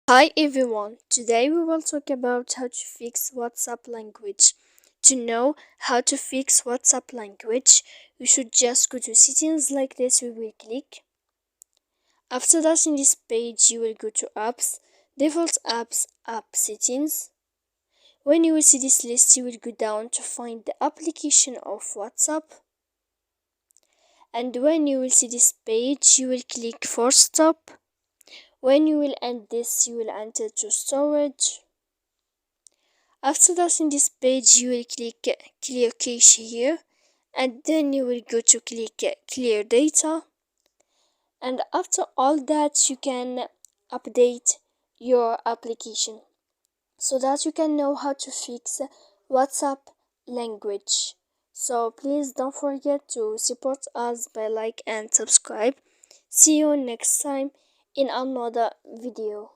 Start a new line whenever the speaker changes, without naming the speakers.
Hi everyone, today we will talk about how to fix WhatsApp language. To know how to fix WhatsApp language, you should just go to settings like this. We will click. After that, in this page, you will go to apps, default apps, app settings. When you will see this list, you will go down to find the application of WhatsApp. And when you will see this page, you will click for stop. When you will end this, you will enter to storage. After that, in this page, you will click clear cache here, and then you will go to click clear data. And after all that, you can update your application so that you can know how to fix WhatsApp language. So please don't forget to support us by like and subscribe. See you next time in another video.